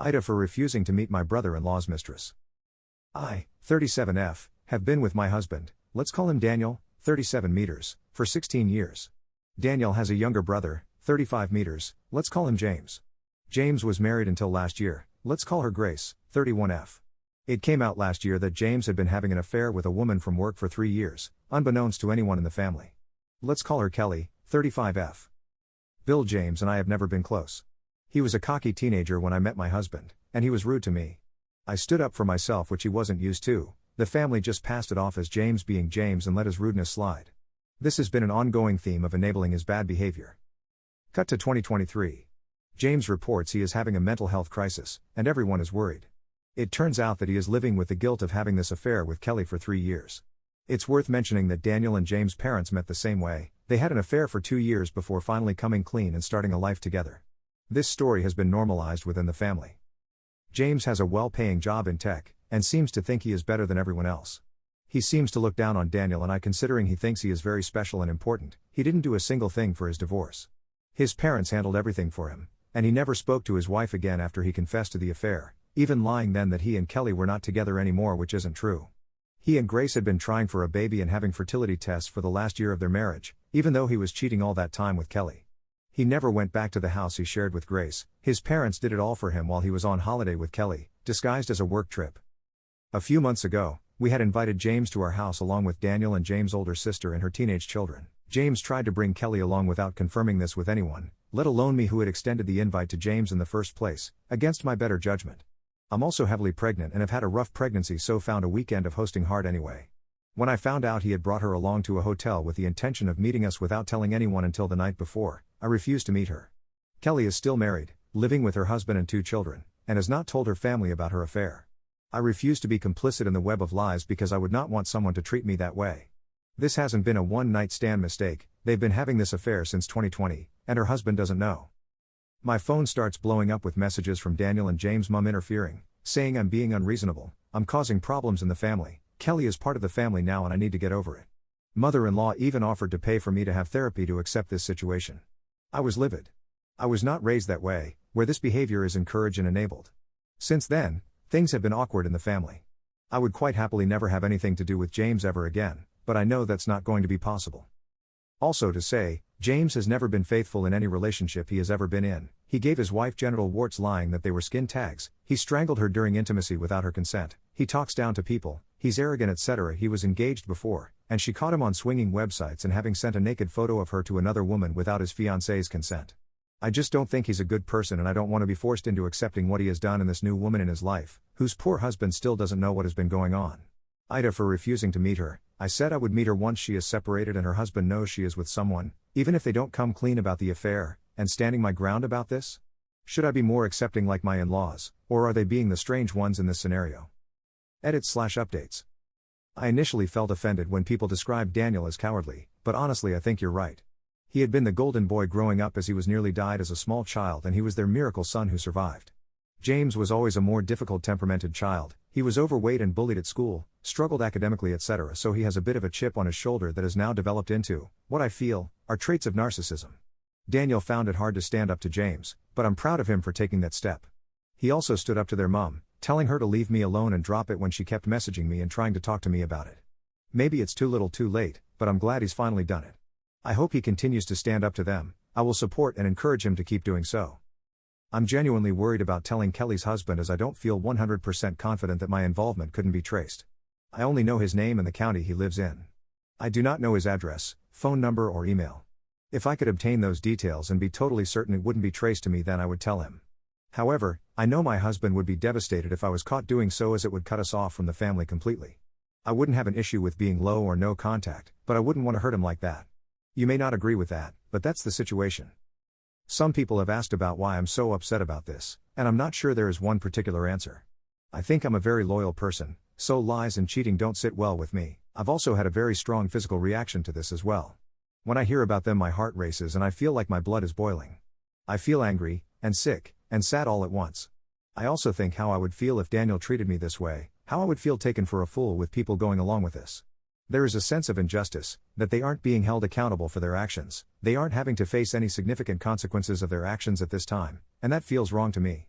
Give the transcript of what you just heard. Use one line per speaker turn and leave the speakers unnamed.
AITA for refusing to meet my brother-in-law's mistress. I, 37F, have been with my husband, let's call him Daniel, 37 meters, for 16 years. Daniel has a younger brother, 35 meters, let's call him James. James was married until last year, let's call her Grace, 31F. It came out last year that James had been having an affair with a woman from work for 3 years, unbeknownst to anyone in the family. Let's call her Kelly, 35F. Bill James and I have never been close. He was a cocky teenager when I met my husband, and he was rude to me. I stood up for myself, which he wasn't used to. The family just passed it off as James being James and let his rudeness slide. This has been an ongoing theme of enabling his bad behavior. Cut to 2023. James reports he is having a mental health crisis, and everyone is worried. It turns out that he is living with the guilt of having this affair with Kelly for 3 years. It's worth mentioning that Daniel and James' parents met the same way. They had an affair for 2 years before finally coming clean and starting a life together. This story has been normalized within the family. James has a well-paying job in tech, and seems to think he is better than everyone else. He seems to look down on Daniel and I, considering he thinks he is very special and important. He didn't do a single thing for his divorce. His parents handled everything for him, and he never spoke to his wife again after he confessed to the affair, even lying then that he and Kelly were not together anymore, which isn't true. He and Grace had been trying for a baby and having fertility tests for the last year of their marriage, even though he was cheating all that time with Kelly. He never went back to the house he shared with Grace. His parents did it all for him while he was on holiday with Kelly, disguised as a work trip. A few months ago, we had invited James to our house along with Daniel and James' older sister and her teenage children. James tried to bring Kelly along without confirming this with anyone, let alone me, who had extended the invite to James in the first place, against my better judgment. I'm also heavily pregnant and have had a rough pregnancy, so found a weekend of hosting hard anyway. When I found out he had brought her along to a hotel with the intention of meeting us without telling anyone until the night before, I refused to meet her. Kelly is still married, living with her husband and 2 children, and has not told her family about her affair. I refuse to be complicit in the web of lies because I would not want someone to treat me that way. This hasn't been a one-night stand mistake. They've been having this affair since 2020, and her husband doesn't know. My phone starts blowing up with messages from Daniel and James' mom interfering, saying I'm being unreasonable, I'm causing problems in the family, Kelly is part of the family now and I need to get over it. Mother-in-law even offered to pay for me to have therapy to accept this situation. I was livid. I was not raised that way, where this behavior is encouraged and enabled. Since then, things have been awkward in the family. I would quite happily never have anything to do with James ever again, but I know that's not going to be possible. Also to say, James has never been faithful in any relationship he has ever been in. He gave his wife genital warts lying that they were skin tags, he strangled her during intimacy without her consent, he talks down to people, he's arrogant, etc. He was engaged before, and she caught him on swinging websites and having sent a naked photo of her to another woman without his fiancée's consent. I just don't think he's a good person, and I don't want to be forced into accepting what he has done in this new woman in his life, whose poor husband still doesn't know what has been going on. AITA for refusing to meet her. I said I would meet her once she is separated and her husband knows she is with someone, even if they don't come clean about the affair, and standing my ground about this? Should I be more accepting like my in-laws, or are they being the strange ones in this scenario? Edits/updates. I initially felt offended when people described Daniel as cowardly, but honestly I think you're right. He had been the golden boy growing up, as he was nearly died as a small child and he was their miracle son who survived. James was always a more difficult temperamented child. He was overweight and bullied at school, struggled academically, etc. So he has a bit of a chip on his shoulder that has now developed into, what I feel, are traits of narcissism. Daniel found it hard to stand up to James, but I'm proud of him for taking that step. He also stood up to their mom, telling her to leave me alone and drop it when she kept messaging me and trying to talk to me about it. Maybe it's too little too late, but I'm glad he's finally done it. I hope he continues to stand up to them. I will support and encourage him to keep doing so. I'm genuinely worried about telling Kelly's husband, as I don't feel 100% confident that my involvement couldn't be traced. I only know his name and the county he lives in. I do not know his address, phone number or email. If I could obtain those details and be totally certain it wouldn't be traced to me, then I would tell him. However, I know my husband would be devastated if I was caught doing so, as it would cut us off from the family completely. I wouldn't have an issue with being low or no contact, but I wouldn't want to hurt him like that. You may not agree with that, but that's the situation. Some people have asked about why I'm so upset about this, and I'm not sure there is one particular answer. I think I'm a very loyal person, so lies and cheating don't sit well with me. I've also had a very strong physical reaction to this as well. When I hear about them, my heart races and I feel like my blood is boiling. I feel angry, and sick, and sad all at once. I also think how I would feel if Daniel treated me this way, how I would feel taken for a fool with people going along with this. There is a sense of injustice, that they aren't being held accountable for their actions, they aren't having to face any significant consequences of their actions at this time, and that feels wrong to me.